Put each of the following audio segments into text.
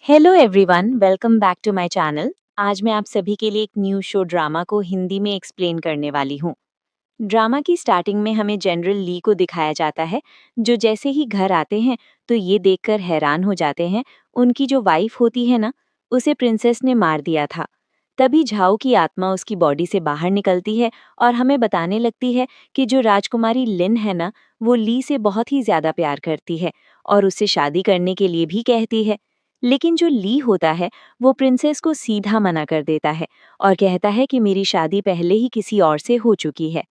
Hello everyone, welcome back to my channel. आज मैं आप सभी के लिए एक न्यू शो ड्रामा को हिंदी में एक्सप्लेन करने वाली हूँ। ड्रामा की स्टार्टिंग में हमें जनरल ली को दिखाया जाता है, जो जैसे ही घर आते हैं तो ये देखकर हैरान हो जाते हैं उनकी जो वाइफ होती है ना, उसे प्रिंसेस ने मार दिया था। तभी झाओ की आत्मा उसकी बॉडी से बाहर निकलती है और हमें बताने लगती है कि जो राजकुमारी लिन है ना, वो ली से बहुत ही ज्यादा प्यार करती है और उससे शादी करने के लिए भी कहती है। लेकिन जो ली होता है वो प्रिंसेस को सीधा मना कर देता है और कहता है कि मेरी शादी पहले ही किसी और से हो चुकी है।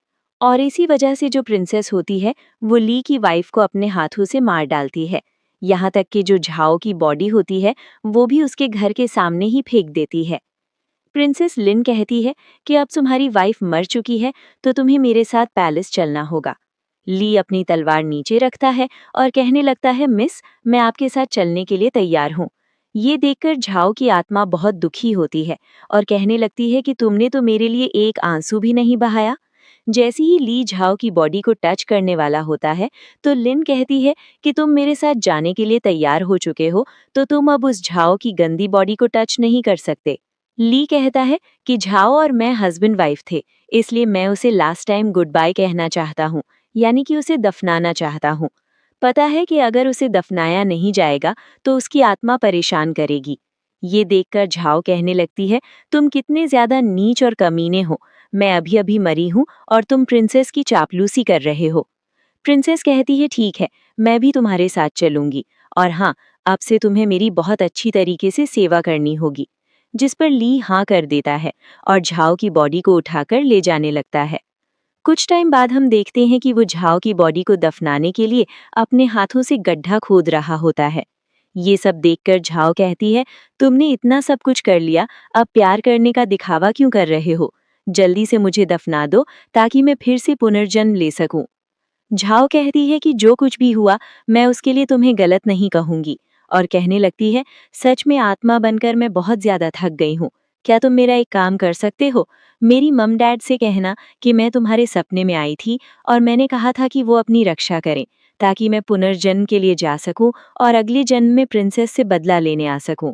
और इसी वजह से जो प्रिंसेस होती है वो ली की वाइफ को अपने हाथों से मार डालती है। यहाँ तक कि जो झाओ की बॉडी होती है वो भी उसके घर के सामने ही फेंक देती है। प्रिंसेस लिन कहती है कि अब तुम्हारी वाइफ मर चुकी है तो तुम्हें मेरे साथ पैलेस चलना होगा। ली अपनी तलवार नीचे रखता है और कहने लगता है, मिस, मैं आपके साथ चलने के लिए तैयार हूँ। ये देखकर झाओ की आत्मा बहुत दुखी होती है और कहने लगती है कि तुमने तो मेरे लिए एक आंसू भी नहीं बहाया। जैसे ही ली झाओ की बॉडी को टच करने वाला होता है तो लिन कहती है कि तुम मेरे साथ जाने के लिए तैयार हो चुके हो, तो तुम अब उस झाओ की गंदी बॉडी को टच नहीं कर सकते। ली कहता है कि झाओ और मैं हस्बैंड वाइफ थे, इसलिए मैं उसे लास्ट टाइम गुड बाय कहना चाहता हूँ, यानी कि उसे दफनाना चाहता हूँ। पता है कि अगर उसे दफनाया नहीं जाएगा तो उसकी आत्मा परेशान करेगी। ये देखकर झाओ कहने लगती है, तुम कितने ज्यादा नीच और कमीने हो। मैं अभी अभी मरी हूँ और तुम प्रिंसेस की चापलूसी कर रहे हो। प्रिंसेस कहती है, ठीक है, मैं भी तुम्हारे साथ चलूंगी, और हाँ, अब से तुम्हें मेरी बहुत अच्छी तरीके से सेवा करनी होगी। जिस पर ली हाँ कर देता है और झाओ की बॉडी को उठाकर ले जाने लगता है। कुछ टाइम बाद हम देखते हैं कि वो झाओ की बॉडी को दफनाने के लिए अपने हाथों से गड्ढा खोद रहा होता है। ये सब देखकर झाओ कहती है, तुमने इतना सब कुछ कर लिया, अब प्यार करने का दिखावा क्यों कर रहे हो? जल्दी से मुझे दफना दो ताकि मैं फिर से पुनर्जन्म ले सकूं। झाओ कहती है कि जो कुछ भी हुआ मैं उसके लिए तुम्हें गलत नहीं कहूंगी, और कहने लगती है, सच में आत्मा बनकर मैं बहुत ज्यादा थक गई हूँ। क्या तुम मेरा एक काम कर सकते हो? मेरी मम डैड से कहना कि मैं तुम्हारे सपने में आई थी और मैंने कहा था कि वो अपनी रक्षा करें ताकि मैं पुनर्जन्म के लिए जा सकूं और अगले जन्म में प्रिंसेस से बदला लेने आ सकूं।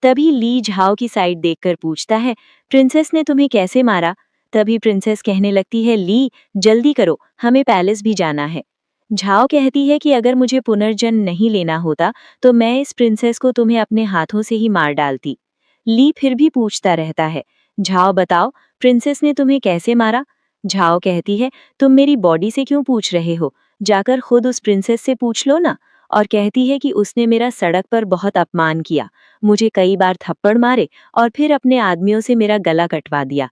तभी ली झाओ की साइड देखकर पूछता है, प्रिंसेस ने तुम्हें कैसे मारा? तभी प्रिंसेस कहने लगती है, ली, जल्दी करो, हमें पैलेस भी जाना है। झाओ कहती है कि अगर मुझे पुनर्जन्म नहीं लेना होता तो मैं इस प्रिंसेस को तुम्हें अपने हाथों से ही मार डालती। ली फिर भी पूछता रहता है, झाओ बताओ, प्रिंसेस ने तुम्हें कैसे मारा? झाओ कहती है, तुम मेरी बॉडी से क्यों पूछ रहे हो? जाकर खुद उस प्रिंसेस से पूछ लो ना। और कहती है कि उसने मेरा सड़क पर बहुत अपमान किया, मुझे कई बार थप्पड़ मारे और फिर अपने आदमियों से मेरा गला कटवा दिया।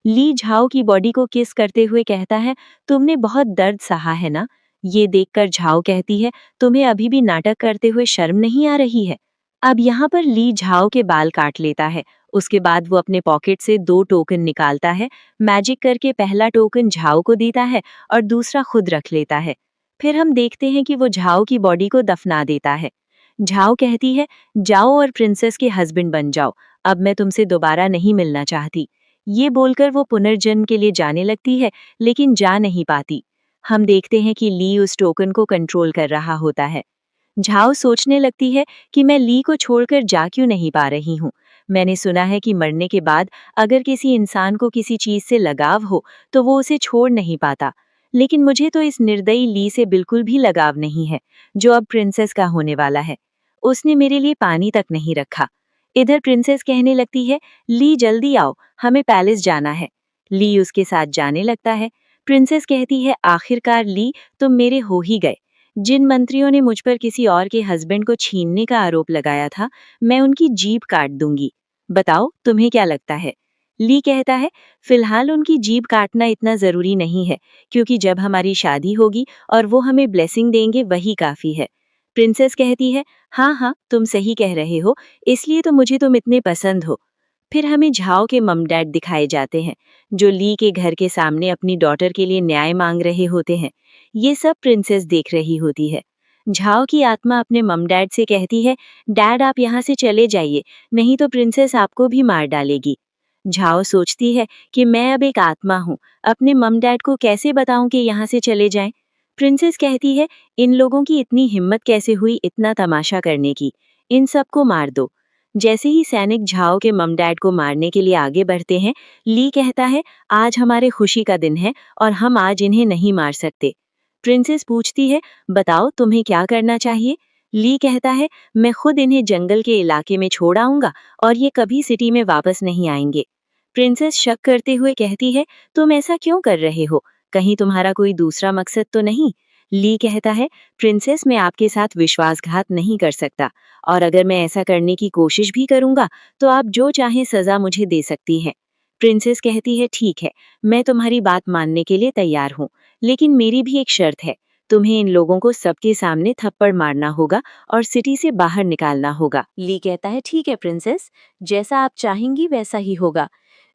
ली झाओ की बॉडी को किस करते हुए कहता है, तुमने बहुत दर्द सहा है ना? ये देखकर झाओ कहती है, तुम्हें अभी भी नाटक करते हुए शर्म नहीं आ रही है? अब यहाँ पर ली झाओ के बाल काट लेता है। उसके बाद वो अपने पॉकेट से 2 टोकन निकालता है, मैजिक करके पहला टोकन झाओ को देता है और दूसरा खुद रख लेता है। फिर हम देखते हैं कि वो झाओ की बॉडी को दफना देता है। झाओ कहती है, जाओ और प्रिंसेस के हस्बैंड बन जाओ, अब मैं तुमसे दोबारा नहीं मिलना चाहती। ये बोलकर वो पुनर्जन्म के लिए जाने लगती है, लेकिन जा नहीं पाती। हम देखते हैं कि ली उस टोकन को कंट्रोल कर रहा होता है। झाओ सोचने लगती है कि मैं ली को छोड़कर जा क्यों नहीं पा रही हूँ। मैंने सुना है कि मरने के बाद अगर किसी इंसान को किसी चीज से लगाव हो तो वो उसे छोड़ नहीं पाता, लेकिन मुझे तो इस निर्दयी ली से बिल्कुल भी लगाव नहीं है, जो अब प्रिंसेस का होने वाला है। उसने मेरे लिए पानी तक नहीं रखा। इधर प्रिंसेस कहने लगती है, ली जल्दी आओ, हमें पैलेस जाना है। ली उसके साथ जाने लगता है। प्रिंसेस कहती है, आखिरकार ली, तुम मेरे हो ही गए। जिन मंत्रियों ने मुझ पर किसी और के हस्बैंड को छीनने का आरोप लगाया था, मैं उनकी जीभ काट दूंगी। बताओ तुम्हें क्या लगता है? ली कहता है, फिलहाल उनकी जीभ काटना इतना जरूरी नहीं है, क्योंकि जब हमारी शादी होगी और वो हमें ब्लेसिंग देंगे वही काफी है। प्रिंसेस कहती है, हाँ हाँ, तुम सही कह रहे हो, इसलिए तो मुझे तुम इतने पसंद हो। फिर हमें झाओ के मम डैड दिखाए जाते हैं, जो ली के घर के सामने अपनी डॉटर के लिए न्याय मांग रहे होते हैं। ये सब प्रिंसेस देख रही होती है। झाओ की आत्मा अपने मम डैड से कहती है, डैड आप यहाँ से चले जाइए, नहीं तो प्रिंसेस आपको भी मार डालेगी। झाओ सोचती है कि मैं अब एक आत्मा हूँ, अपने मम डैड को कैसे बताऊं कि यहाँ से चले जाएं। प्रिंसेस कहती है, इन लोगों की इतनी हिम्मत कैसे हुई इतना तमाशा करने की, इन सबको मार दो। जैसे ही सैनिक झाओ के मम डैड को मारने के लिए आगे बढ़ते हैं, ली कहता है, आज हमारे खुशी का दिन है और हम आज इन्हें नहीं मार सकते। प्रिंसेस पूछती है, बताओ तुम्हें क्या करना चाहिए? ली कहता है, मैं खुद इन्हें जंगल के इलाके में छोड़ आऊंगा और ये कभी सिटी में वापस नहीं आएंगे। प्रिंसेस शक करते हुए कहती है, तुम ऐसा क्यों कर रहे हो? कहीं तुम्हारा कोई दूसरा मकसद तो नहीं? ली कहता है, प्रिंसेस मैं आपके साथ विश्वासघात नहीं कर सकता और अगर मैं ऐसा करने की कोशिश भी करूंगा तो आप जो चाहें सजा मुझे दे सकती हैं। प्रिंसेस कहती है, ठीक है, मैं तुम्हारी बात मानने के लिए तैयार हूँ, लेकिन मेरी भी एक शर्त है। तुम्हें इन लोगों को सबके सामने थप्पड़ मारना होगा और सिटी से बाहर निकालना होगा। ली कहता है, ठीक है प्रिंसेस, जैसा आप चाहेंगी वैसा ही होगा।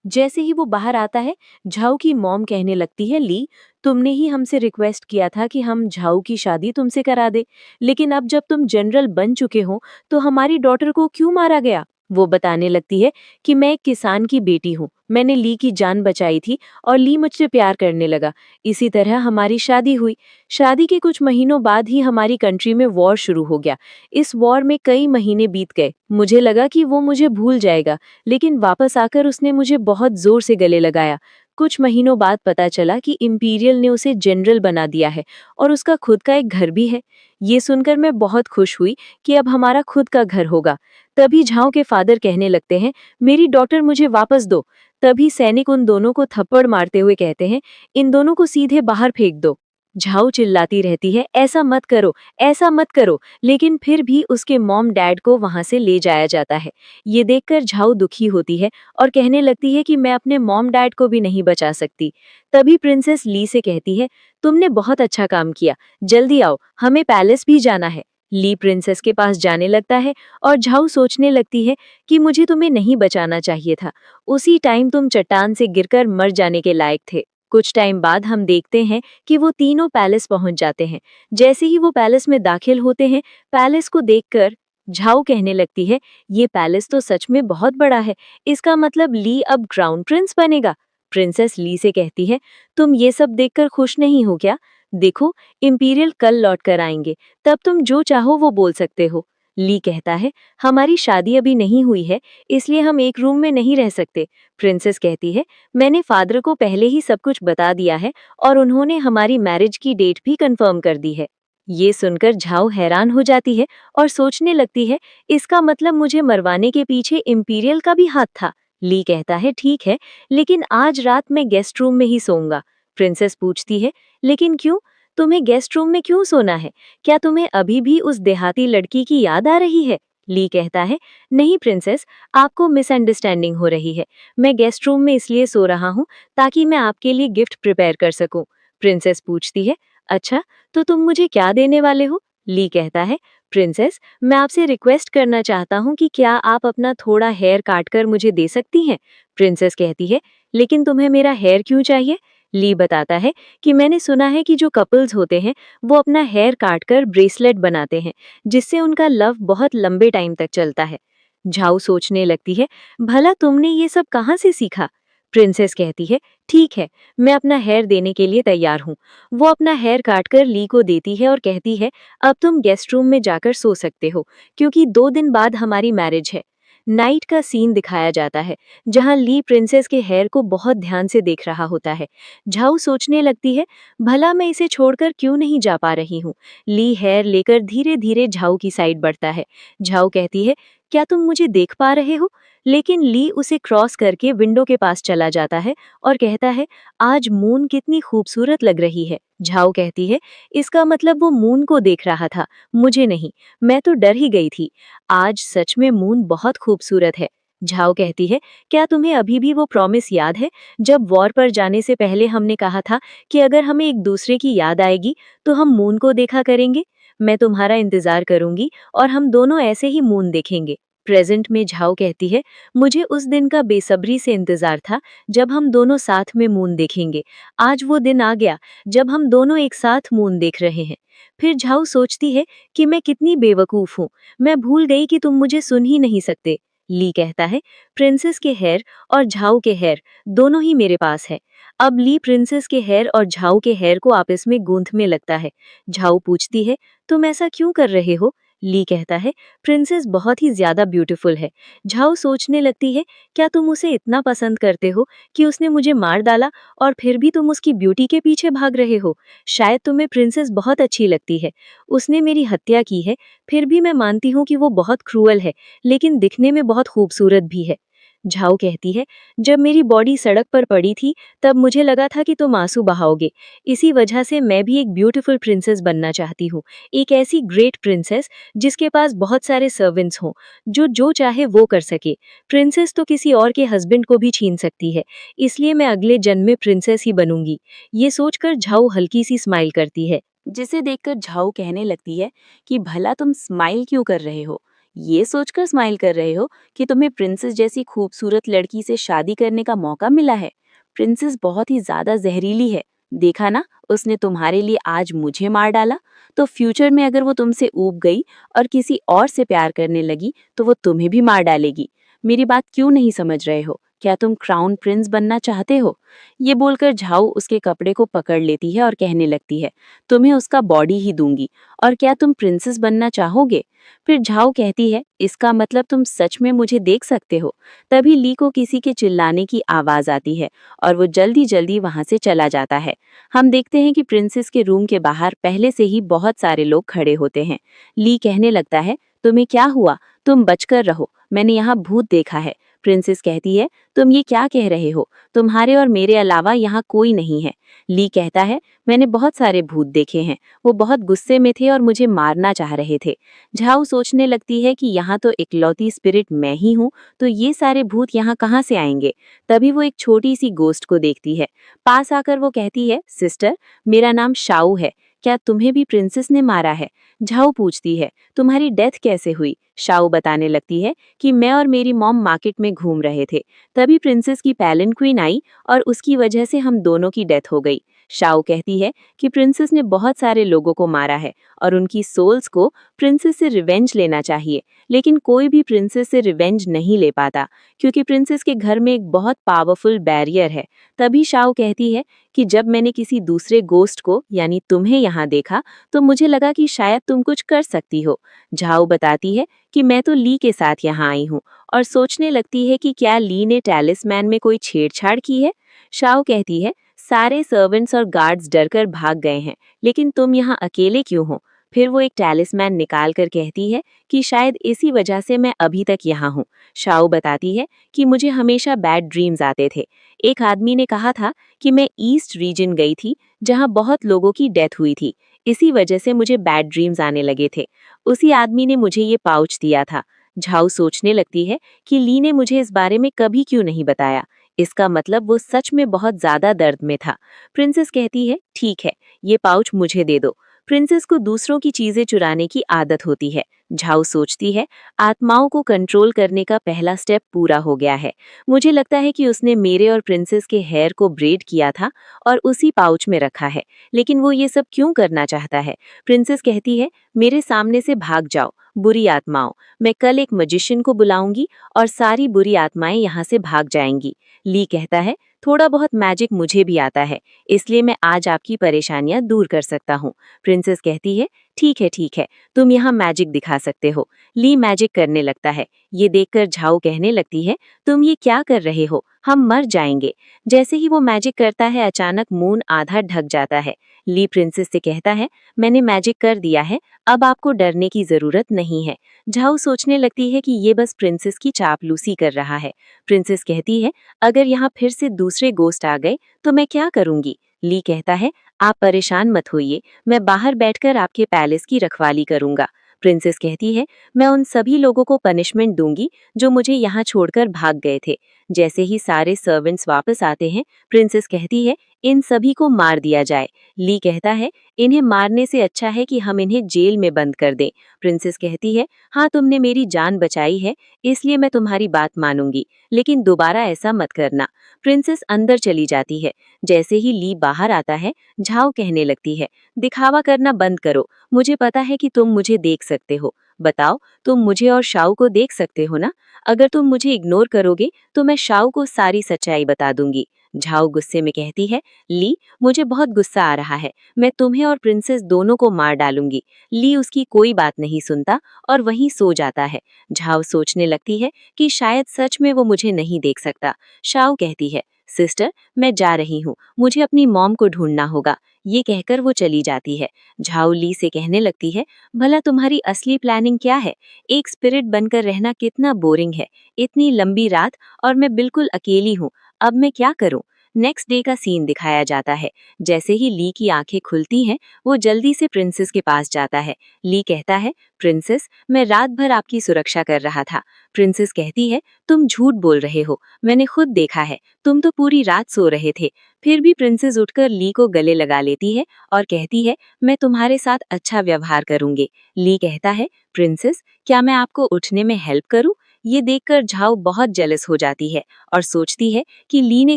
जैसे ही वो बाहर आता है, झाऊ की मॉम कहने लगती है, ली, तुमने ही हमसे रिक्वेस्ट किया था कि हम झाऊ की शादी तुमसे करा दे, लेकिन अब जब तुम जनरल बन चुके हो तो हमारी डॉटर को क्यों मारा गया? वो बताने लगती है कि मैं एक किसान की बेटी हूँ, मैंने ली की जान बचाई थी और ली मुझसे प्यार करने लगा। इसी तरह हमारी शादी हुई। शादी के कुछ महीनों बाद ही हमारी कंट्री में वॉर शुरू हो गया। इस वॉर में कई महीने बीत गए। मुझे लगा कि वो मुझे भूल जाएगा, लेकिन वापस आकर उसने मुझे बहुत जोर से गले लगाया। कुछ महीनों बाद पता चला कि इंपीरियल ने उसे जनरल बना दिया है और उसका खुद का एक घर भी है। ये सुनकर मैं बहुत खुश हुई कि अब हमारा खुद का घर होगा। तभी झाओ के फादर कहने लगते हैं, मेरी डॉटर मुझे वापस दो। तभी सैनिक उन दोनों को थप्पड़ मारते हुए कहते हैं, इन दोनों को सीधे बाहर फेंक दो। झाओ चिल्लाती रहती है, ऐसा मत करो, ऐसा मत करो, लेकिन फिर भी उसके मॉम डैड को वहां से ले जाया जाता है। ये देखकर झाओ दुखी होती है और कहने लगती है कि मैं अपने मॉम डैड को भी नहीं बचा सकती। तभी प्रिंसेस ली से कहती है, तुमने बहुत अच्छा काम किया, जल्दी आओ, हमें पैलेस भी जाना है। ली प्रिंसेस के पास जाने लगता है और झाऊ सोचने लगती है कि मुझे तुम्हें नहीं बचाना चाहिए था। उसी टाइम तुम चट्टान से गिरकर मर जाने के लायक थे। कुछ टाइम बाद हम देखते हैं कि वो तीनों पैलेस पहुंच जाते हैं। जैसे ही वो पैलेस में दाखिल होते हैं, पैलेस को देखकर झाऊ कहने लगती है, ये पैलेस तो सच में बहुत बड़ा है, इसका मतलब ली अब क्राउन प्रिंस बनेगा। प्रिंसेस ली से कहती है, तुम ये सब देखकर खुश नहीं हो क्या? देखो, इंपीरियल कल लौट कर आएंगे, तब तुम जो चाहो वो बोल सकते हो। ली कहता है, हमारी शादी अभी नहीं हुई है, इसलिए हम एक रूम में नहीं रह सकते। प्रिंसेस कहती है, मैंने फादर को पहले ही सब कुछ बता दिया है और उन्होंने हमारी मैरिज की डेट भी कंफर्म कर दी है। ये सुनकर झाऊ हैरान हो जाती है और सोचने लगती है, इसका मतलब मुझे मरवाने के पीछे इंपीरियल का भी हाथ था। ली कहता है, ठीक है, लेकिन आज रात मैं गेस्ट रूम में ही सोऊंगा। प्रिंसेस पूछती है, लेकिन क्यों? तुम्हें गेस्ट रूम में क्यों सोना है? क्या तुम्हें अभी भी उस देहाती लड़की की याद आ रही है? ली कहता है, नहीं प्रिंसेस, आपको मिसअंडरस्टैंडिंग हो रही है। मैं गेस्ट रूम में इसलिए सो रहा हूँ ताकि मैं आपके लिए गिफ्ट प्रिपेयर कर सकूं। प्रिंसेस पूछती है, अच्छा, तो तुम मुझे क्या देने वाले हो? ली कहता है, प्रिंसेस, मैं आपसे रिक्वेस्ट करना चाहता हूँ कि क्या आप अपना थोड़ा हेयर काट कर मुझे दे सकती हैं? प्रिंसेस कहती है, लेकिन तुम्हें मेरा हेयर क्यों चाहिए? ली बताता है कि मैंने सुना है कि जो कपल्स होते हैं वो अपना हेयर काट कर ब्रेसलेट बनाते हैं, जिससे उनका लव बहुत लंबे टाइम तक चलता है। झाऊ सोचने लगती है, भला तुमने ये सब कहाँ से सीखा? प्रिंसेस कहती है, ठीक है, मैं अपना हेयर देने के लिए तैयार हूँ। वो अपना हेयर काटकर ली को देती है और कहती है, अब तुम गेस्ट रूम में जाकर सो सकते हो, क्योंकि 2 दिन बाद हमारी मैरिज है। नाइट का सीन दिखाया जाता है, जहां ली प्रिंसेस के हेयर को बहुत ध्यान से देख रहा होता है। झाऊ सोचने लगती है, भला मैं इसे छोड़कर क्यों नहीं जा पा रही हूँ। ली हेयर लेकर धीरे धीरे झाऊ की साइड बढ़ता है। झाऊ कहती है, क्या तुम मुझे देख पा रहे हो? लेकिन ली उसे क्रॉस करके विंडो के पास चला जाता है और कहता है, आज मून कितनी खूबसूरत लग रही है। झाऊ कहती है, इसका मतलब वो मून को देख रहा था, मुझे नहीं। मैं तो डर ही गई थी। आज सच में मून बहुत खूबसूरत है। झाओ कहती है, क्या तुम्हें अभी भी वो प्रॉमिस याद है, जब वॉर पर जाने से पहले हमने कहा था कि अगर हमें एक दूसरे की याद आएगी तो हम मून को देखा करेंगे? मैं तुम्हारा इंतजार करूंगी और हम दोनों ऐसे ही मून देखेंगे। प्रेजेंट में झाओ कहती है, मुझे उस दिन का बेसब्री से इंतजार था जब हम दोनों साथ में मून देखेंगे। आज वो दिन आ गया जब हम दोनों एक साथ मून देख रहे हैं। फिर झाऊ सोचती है कि मैं कितनी बेवकूफ हूँ, मैं भूल गई कि तुम मुझे सुन ही नहीं सकते। ली कहता है, प्रिंसेस के हेयर और झाऊ के हेयर दोनों ही मेरे पास है। अब ली प्रिंसेस के हेयर और झाऊ के हेयर को आपस में गूंथने लगता है। झाऊ पूछती है, तुम ऐसा क्यों कर रहे हो? ली कहता है, प्रिंसेस बहुत ही ज्यादा ब्यूटीफुल है। झाओ सोचने लगती है, क्या तुम उसे इतना पसंद करते हो कि उसने मुझे मार डाला और फिर भी तुम उसकी ब्यूटी के पीछे भाग रहे हो? शायद तुम्हें प्रिंसेस बहुत अच्छी लगती है। उसने मेरी हत्या की है, फिर भी मैं मानती हूँ कि वो बहुत क्रूअल है, लेकिन दिखने में बहुत खूबसूरत भी है। झाओ कहती है, जब मेरी बॉडी सड़क पर पड़ी थी तब मुझे लगा था कि तुम आंसू बहाओगे। इसी वजह से मैं भी एक ब्यूटीफुल प्रिंसेस बनना चाहती हूँ, एक ऐसी ग्रेट प्रिंसेस जिसके पास बहुत सारे सर्वेंट्स हों, जो जो चाहे वो कर सके। प्रिंसेस तो किसी और के हस्बैंड को भी छीन सकती है, इसलिए मैं अगले जन्म में प्रिंसेस ही बनूंगी। ये सोचकर झाओ हल्की सी स्माइल करती है, जिसे देखकर झाओ कहने लगती है कि भला तुम स्माइल क्यों कर रहे हो? ये सोचकर स्माइल कर रहे हो कि तुम्हें प्रिंसेस जैसी खूबसूरत लड़की से शादी करने का मौका मिला है। प्रिंसेस बहुत ही ज्यादा जहरीली है। देखा ना, उसने तुम्हारे लिए आज मुझे मार डाला, तो फ्यूचर में अगर वो तुमसे ऊब गई और किसी और से प्यार करने लगी तो वो तुम्हें भी मार डालेगी। मेरी बात क्यों नहीं समझ रहे हो? क्या तुम क्राउन प्रिंस बनना चाहते हो? ये बोलकर झाऊ उसके कपड़े को पकड़ लेती है और कहने लगती है, तुम्हें उसका बॉडी ही दूंगी। और क्या तुम प्रिंसेस बनना चाहोगे? फिर झाऊ कहती है, इसका मतलब तुम सच में मुझे देख सकते हो। तभी ली को किसी के चिल्लाने की आवाज आती है और वो जल्दी जल्दी वहां से चला जाता है। हम देखते हैं कि प्रिंसेस के रूम के बाहर पहले से ही बहुत सारे लोग खड़े होते हैं। ली कहने लगता है, तुम्हें क्या हुआ? तुम बचकर रहो, मैंने यहाँ भूत देखा है। प्रिंसेस कहती है, तुम ये क्या कह रहे हो? तुम्हारे और मेरे अलावा यहाँ कोई नहीं है। ली कहता है, मैंने बहुत सारे भूत देखे हैं, वो बहुत गुस्से में थे और मुझे मारना चाह रहे थे। झाऊ सोचने लगती है कि यहाँ तो इकलौती स्पिरिट मैं ही हूँ, तो ये सारे भूत यहाँ कहाँ से आएंगे? तभी वो एक छोटी सी गोस्ट को देखती है। पास आकर वो कहती है, सिस्टर, मेरा नाम शाऊ है, क्या तुम्हें भी प्रिंसेस ने मारा है? झाऊ पूछती है, तुम्हारी डेथ कैसे हुई? शाऊ बताने लगती है कि मैं और मेरी मॉम मार्केट में घूम रहे थे, तभी प्रिंसेस की पैलेंक्विन आई और उसकी वजह से हम दोनों की डेथ हो गई। शाओ कहती है कि प्रिंसेस ने बहुत सारे लोगों को मारा है और उनकी सोल्स को प्रिंसेस से रिवेंज लेना चाहिए, लेकिन कोई भी प्रिंसेस से रिवेंज नहीं ले पाता क्योंकि प्रिंसेस के घर में एक बहुत पावरफुल बैरियर है। तभी शाओ कहती है कि जब मैंने किसी दूसरे गोस्ट को यानी तुम्हें यहाँ देखा तो मुझे लगा कि शायद तुम कुछ कर सकती हो। झाओ बताती है कि मैं तो ली के साथ यहाँ आई हूँ और सोचने लगती है कि क्या ली ने टैलिस्मैन में कोई छेड़छाड़ की है। शाओ कहती है, सारे सर्वेंट्स और गार्ड्स डरकर भाग गए हैं, लेकिन तुम यहाँ अकेले क्यों हो? फिर वो एक टैलिस्मैन निकाल कर कहती है कि शायद इसी वजह से मैं अभी तक यहाँ हूँ। शाओ बताती है कि मुझे हमेशा बैड ड्रीम्स आते थे। एक आदमी ने कहा था कि मैं ईस्ट रीजन गई थी जहाँ बहुत लोगों की डेथ हुई थी, इसी वजह से मुझे बैड ड्रीम्स आने लगे थे। उसी आदमी ने मुझे ये पाउच दिया था। झाऊ सोचने लगती है कि ली ने मुझे इस बारे में कभी क्यों नहीं बताया। इसका मतलब वो सच में बहुत ज्यादा दर्द में था। प्रिंसेस कहती है, ठीक है, ये पाउच मुझे दे दो। प्रिंसेस को दूसरों की चीजें चुराने की आदत होती है। झाऊ सोचती है, आत्माओं को कंट्रोल करने का पहला स्टेप पूरा हो गया है। मुझे लगता है कि उसने मेरे और प्रिंसेस के हेयर को ब्रेड किया था और उसी पाउच में रखा है, लेकिन वो ये सब क्यों करना चाहता है? प्रिंसेस कहती है, मेरे सामने से भाग जाओ बुरी आत्माओं। मैं कल एक मजिशियन को बुलाऊंगी और सारी बुरी आत्माएं यहाँ से भाग जाएंगी। ली कहता है, थोड़ा बहुत मैजिक मुझे भी आता है, इसलिए मैं आज आपकी परेशानियां दूर कर सकता हूँ। प्रिंसेस कहती है, ठीक है, तुम यहाँ मैजिक दिखा सकते हो। ली मैजिक करने लगता है। ये देखकर झाऊ कहने लगती है, तुम ये क्या कर रहे हो? हम मर जाएंगे। जैसे ही वो मैजिक करता है, अचानक मून आधा ढक जाता है। ली प्रिंसेस से कहता है, मैंने मैजिक कर दिया है, अब आपको डरने की जरूरत नहीं है। झाऊ सोचने लगती है कि ये बस प्रिंसेस की चापलूसी कर रहा है। प्रिंसेस कहती है, अगर यहाँ फिर से दूसरे गोस्ट आ गए तो मैं क्या करूंगी? ली कहता है, आप परेशान मत होइए, मैं बाहर बैठकर आपके पैलेस की रखवाली करूंगा। प्रिंसेस कहती है, मैं उन सभी लोगों को पनिशमेंट दूंगी जो मुझे यहाँ छोड़कर भाग गए थे। जैसे ही सारे सर्वेंट्स वापस आते हैं, प्रिंसेस कहती है, इन सभी को मार दिया जाए। ली कहता है, इन्हें मारने से अच्छा है कि हम इन्हें जेल में बंद कर दें। प्रिंसेस कहती है, हाँ, तुमने मेरी जान बचाई है, इसलिए मैं तुम्हारी बात मानूंगी, लेकिन दोबारा ऐसा मत करना। प्रिंसेस अंदर चली जाती है। जैसे ही ली बाहर आता है, झाओ कहने लगती है, दिखावा करना बंद करो, मुझे पता है कि तुम मुझे देख सकते हो। बताओ, तुम मुझे और शाऊ को देख सकते हो ना? अगर तुम मुझे इग्नोर करोगे तो मैं शाऊ को सारी सच्चाई बता दूंगी। झाओ गुस्से में कहती है, ली मुझे बहुत गुस्सा आ रहा है, मैं तुम्हें और प्रिंसेस दोनों को मार डालूंगी। ली उसकी कोई बात नहीं सुनता और वहीं सो जाता है। झाओ सोचने लगती है कि शायद सच में वो मुझे नहीं देख सकता। शाओ कहती है, सिस्टर मैं जा रही हूँ, मुझे अपनी मॉम को ढूंढना होगा। ये कहकर वो चली जाती है। झाओ ली से कहने लगती है, भला तुम्हारी असली प्लानिंग क्या है? एक स्पिरिट बनकर रहना कितना बोरिंग है। इतनी लंबी रात और मैं बिल्कुल अकेली हूँ। अब मैं क्या करूं? नेक्स्ट डे का सीन दिखाया जाता है। जैसे ही ली की आंखें खुलती हैं, वो जल्दी से प्रिंसेस के पास जाता है। ली कहता है, प्रिंसेस मैं रात भर आपकी सुरक्षा कर रहा था। प्रिंसेस कहती है, तुम झूठ बोल रहे हो, मैंने खुद देखा है, तुम तो पूरी रात सो रहे थे। फिर भी प्रिंसेस उठकर ली को गले लगा लेती है और कहती है, मैं तुम्हारे साथ अच्छा व्यवहार करूंगी। ली कहता है, प्रिंसेस क्या मैं आपको उठने में हेल्प करूं? ये देखकर झाओ बहुत जेलस हो जाती है और सोचती है कि ली ने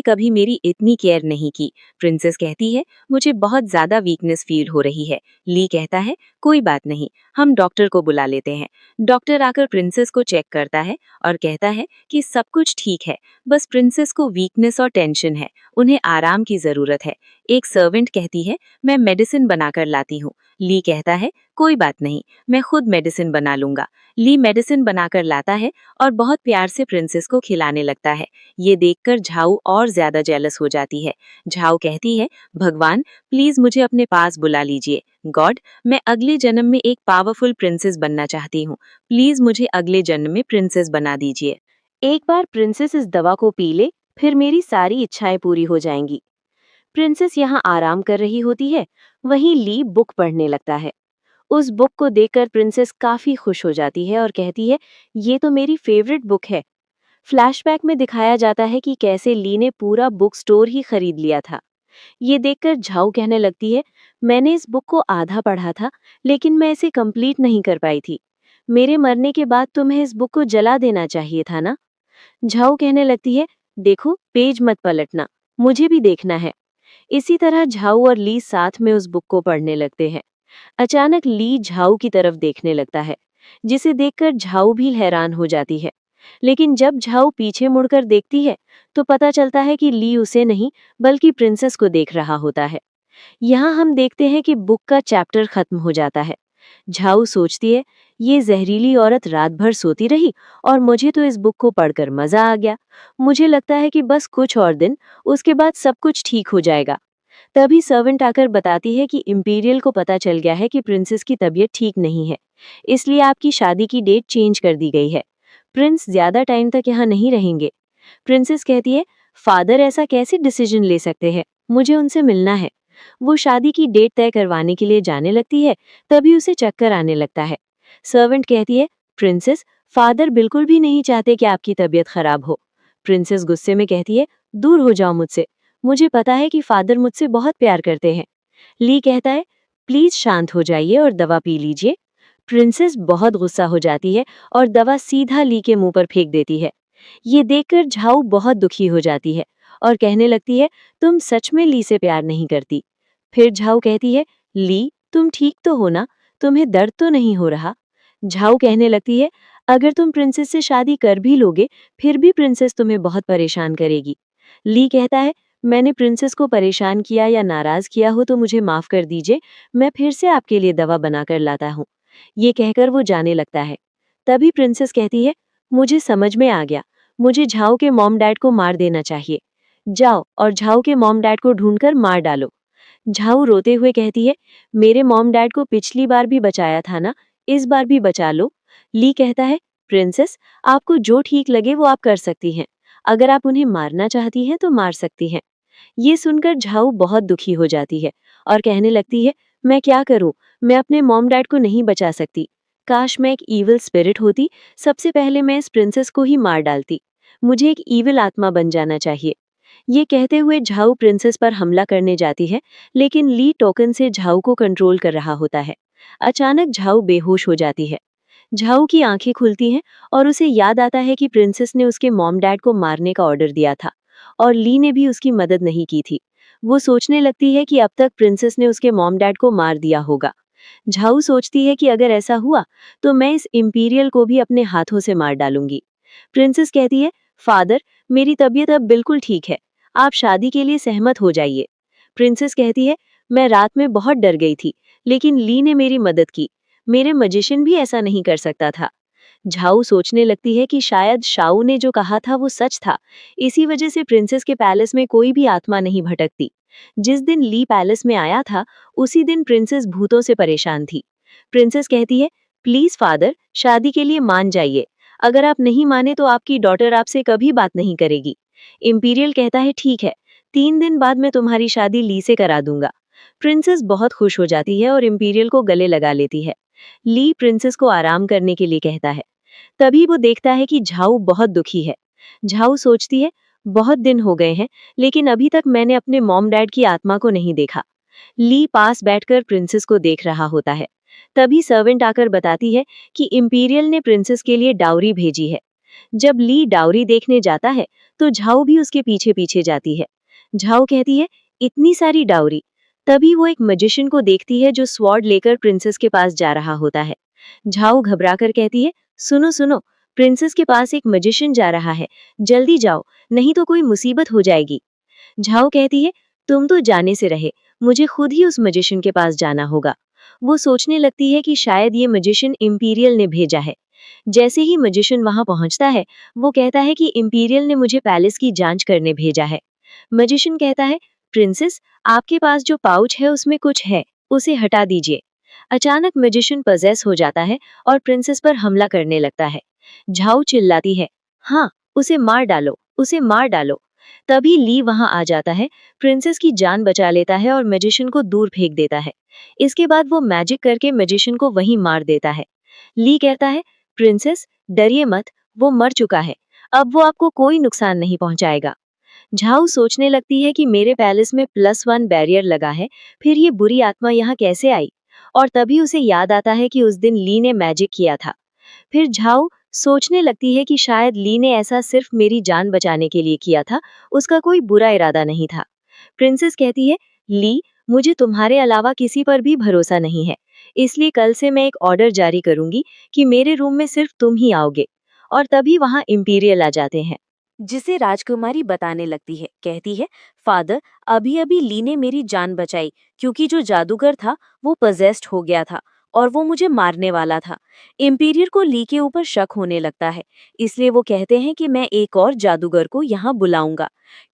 कभी मेरी इतनी केयर नहीं की। प्रिंसेस कहती है, मुझे बहुत ज्यादा वीकनेस फील हो रही है। ली कहता है, कोई बात नहीं, हम डॉक्टर को बुला लेते हैं। डॉक्टर आकर प्रिंसेस को चेक करता है और कहता है कि सब कुछ ठीक है, बस प्रिंसेस को वीकनेस और टेंशन है, उन्हें आराम की जरूरत है। एक सर्वेंट कहती है, मैं मेडिसिन बनाकर लाती हूँ। ली कहता है, कोई बात नहीं, मैं खुद मेडिसिन बना लूंगा। ली मेडिसिन बनाकर लाता है और बहुत प्यार से प्रिंसेस को खिलाने लगता है। ये देखकर झाऊ और ज्यादा जेलस हो जाती है। झाऊ कहती है, भगवान प्लीज मुझे अपने पास बुला लीजिए। गॉड मैं अगले जन्म में एक पावरफुल प्रिंसेस बनना चाहती हूँ, प्लीज मुझे अगले जन्म में प्रिंसेस बना दीजिए। एक बार प्रिंसेस इस दवा को पी ले, फिर मेरी सारी इच्छाएं पूरी हो जाएंगी। प्रिंसेस यहाँ आराम कर रही होती है, वहीं ली बुक पढ़ने लगता है। उस बुक को देखकर प्रिंसेस काफी खुश हो जाती है और कहती है, ये तो मेरी फेवरेट बुक है। फ्लैशबैक में दिखाया जाता है कि कैसे ली ने पूरा बुक स्टोर ही खरीद लिया था। ये देखकर झाऊ कहने लगती है, मैंने इस बुक को आधा पढ़ा था, लेकिन मैं इसे कंप्लीट नहीं कर पाई थी। मेरे मरने के बाद तुम्हें इस बुक को जला देना चाहिए था ना। झाऊ कहने लगती है, देखो पेज मत पलटना, मुझे भी देखना है। इसी तरह झाऊ और ली साथ में उस बुक को पढ़ने लगते हैं। अचानक ली झाऊ की तरफ देखने लगता है, जिसे देखकर झाऊ भी हैरान हो जाती है। लेकिन जब झाऊ पीछे मुड़कर देखती है, तो पता चलता है कि ली उसे नहीं बल्कि प्रिंसेस को देख रहा होता है। यहाँ हम देखते हैं कि बुक का चैप्टर खत्म हो जाता है। झाऊ सोचती है, ये जहरीली औरत रात भर सोती रही और मुझे तो इस बुक को पढ़कर मजा आ गया। मुझे लगता है कि बस कुछ और दिन, उसके बाद सब कुछ ठीक हो जाएगा। तभी सर्वेंट आकर बताती है कि इंपीरियल को पता चल गया है कि प्रिंसेस की तबीयत ठीक नहीं है, इसलिए आपकी शादी की डेट चेंज कर दी गई है। प्रिंस ज्यादा टाइम तक यहाँ नहीं रहेंगे। प्रिंसेस कहती है, फादर ऐसा कैसे डिसीजन ले सकते हैं, मुझे उनसे मिलना है। वो शादी की डेट तय करवाने के लिए जाने लगती है, तभी उसे चक्कर आने लगता है। सर्वेंट कहती है, प्रिंसेस फादर बिल्कुल भी नहीं चाहते कि आपकी तबीयत खराब हो। प्रिंसेस गुस्से में कहती है, दूर हो जाओ मुझसे, मुझे पता है कि फादर मुझसे बहुत प्यार करते हैं। ली कहता है, प्लीज शांत हो जाइए और दवा पी लीजिए। प्रिंसेस बहुत गुस्सा हो जाती है और दवा सीधा ली के मुंह पर फेंक देती है। ये देखकर झाऊ बहुत दुखी हो जाती है और कहने लगती है, तुम सच में ली से प्यार नहीं करती। फिर झाऊ कहती है, ली तुम ठीक तो हो ना, तुम्हें दर्द तो नहीं हो रहा। झाऊ कहने लगती है, अगर तुम प्रिंसेस से शादी कर भी लोगे, फिर भी प्रिंसेस तुम्हें बहुत परेशान करेगी। ली कहता है, मैंने प्रिंसेस को परेशान किया या नाराज किया हो तो मुझे माफ कर दीजिए, मैं फिर से आपके लिए दवा बनाकर लाता हूँ। ये कहकर वो जाने लगता है। तभी प्रिंसेस कहती है, मुझे समझ में आ गया, मुझे झाऊ के मॉम डैड को मार देना चाहिए। जाओ और झाऊ के मॉम डैड को ढूंढकर मार डालो। झाऊ रोते हुए कहती है, मेरे मॉम डैड को पिछली बार भी बचाया था ना, इस बार भी बचा लो। ली कहता है, प्रिंसेस आपको जो ठीक लगे वो आप कर सकती हैं, अगर आप उन्हें मारना चाहती हैं तो मार सकती हैं। ये सुनकर झाऊ बहुत दुखी हो जाती है और कहने लगती है, मैं क्या करूं, मैं अपने मॉम डैड को नहीं बचा सकती। काश मैं एक ईविल स्पिरिट होती, सबसे पहले मैं इस प्रिंसेस को ही मार डालती। मुझे एक ईविल आत्मा बन जाना चाहिए। ये कहते हुए झाऊ प्रिंसेस पर हमला करने जाती है, लेकिन ली टोकन से झाऊ को कंट्रोल कर रहा होता है। अचानक झाऊ बेहोश हो जाती है। झाऊ की आंखें खुलती हैं और उसे याद आता है कि प्रिंसेस ने उसके मॉम डैड को मारने का ऑर्डर दिया था और ली ने भी उसकी मदद नहीं की थी। वो सोचने लगती है कि अब तक प्रिंसेस ने उसके मॉम डैड को मार दिया होगा। झाऊ सोचती है कि अगर ऐसा हुआ तो मैं इस इंपीरियल को भी अपने हाथों से मार डालूंगी। प्रिंसेस कहती है, फादर मेरी तबीयत अब बिल्कुल ठीक है, आप शादी के लिए सहमत हो जाइए। प्रिंसेस कहती है, मैं रात में बहुत डर गई थी, लेकिन ली ने मेरी मदद की। मेरे मजिशियन भी ऐसा नहीं कर सकता था। झाऊ सोचने लगती है कि शायद शाऊ ने जो कहा था वो सच था। इसी वजह से प्रिंसेस के पैलेस में कोई भी आत्मा नहीं भटकती। जिस दिन ली पैलेस में आया था, उसी दिन प्रिंसेस भूतों से परेशान थी। प्रिंसेस कहती है, प्लीज फादर, शादी के लिए मान जाइए। अगर आप नहीं माने तो आपकी डॉटर आपसे कभी बात नहीं करेगी। इंपीरियल कहता है, ठीक है, 3 दिन बाद मैं तुम्हारी शादी ली से करा दूंगा। प्रिंसेस बहुत खुश हो जाती है और इंपीरियल को गले लगा लेती है। ली प्रिंसेस को आराम करने के लिए कहता है। तभी वो देखता है कि झाऊ बहुत दुखी है। झाऊ सोचती है, बहुत दिन हो गए हैं, लेकिन अभी तक मैंने अपने मॉम डैड की आत्मा को नहीं देखा। ली पास बैठकर प्रिंसेस को देख रहा होता है। तभी सर्वेंट आकर बताती है कि इंपीरियल ने प्रिंसेस के लिए डाउरी भेजी है। जब ली डाउरी देखने जाता है, तो झाऊ भी उसके पीछे पीछे जाती है। झाऊ कहती है, इतनी सारी डाउरी। तभी वो एक मजिशियन को देखती है जो स्वॉर्ड लेकर प्रिंसेस के पास जा रहा होता है। झाऊ घबराकर कहती है, सुनो सुनो, प्रिंसेस के पास एक मजिशियन जा रहा है, जल्दी जाओ, नहीं तो कोई मुसीबत हो जाएगी। झाऊ कहती है, तुम तो जाने से रहे, मुझे खुद ही उस मजिशियन के पास जाना होगा। वो सोचने लगती है कि शायद ये मजिशियन इंपीरियल ने भेजा है। जैसे ही मजिशियन वहां पहुंचता है, वो कहता है कि इंपीरियल ने मुझे पैलेस की जांच करने भेजा है। मजिशियन कहता है, प्रिंसेस, आपके पास जो पाउच है उसमें कुछ है, उसे हटा दीजिए। अचानक मैजिशियन पजेस हो जाता है और प्रिंसेस पर हमला करने लगता है। झाऊ चिल्लाती है, हाँ, उसे मार डालो, उसे मार डालो। तभी ली वहां आ जाता है, प्रिंसेस की जान बचा लेता है और मैजिशियन को दूर फेंक देता है। इसके बाद वो मैजिक करके मैजिशियन को वहीं मार देता है। ली कहता है, प्रिंसेस, डरिए मत, वो मर चुका है, अब वो आपको कोई नुकसान नहीं पहुंचाएगा। झाऊ सोचने लगती है कि मेरे पैलेस में +1 बैरियर लगा है, फिर ये बुरी आत्मा यहाँ कैसे आई? और तभी उसे याद आता है कि उस दिन ली ने मैजिक किया था। फिर झाऊ सोचने लगती है कि शायद ली ने ऐसा सिर्फ मेरी जान बचाने के लिए किया था, उसका कोई बुरा इरादा नहीं था। प्रिंसेस कहती है, ली, मुझे तुम्हारे अलावा किसी पर भी भरोसा नहीं है, इसलिए कल से मैं एक ऑर्डर जारी करूंगी कि मेरे रूम में सिर्फ तुम ही आओगे। और तभी वहां इंपीरियल आ जाते हैं। जिसे राजकुमारी बताने लगती है, कहती है, फादर, अभी अभी ली ने मेरी जान बचाई, क्योंकि जो जादूगर था वो पजेस्ड हो गया था और वो मुझे मारने वाला था। इंपीरियर को ली के ऊपर शक होने लगता है, इसलिए वो कहते हैं कि मैं एक और जादूगर को यहाँ बुलाऊंगा।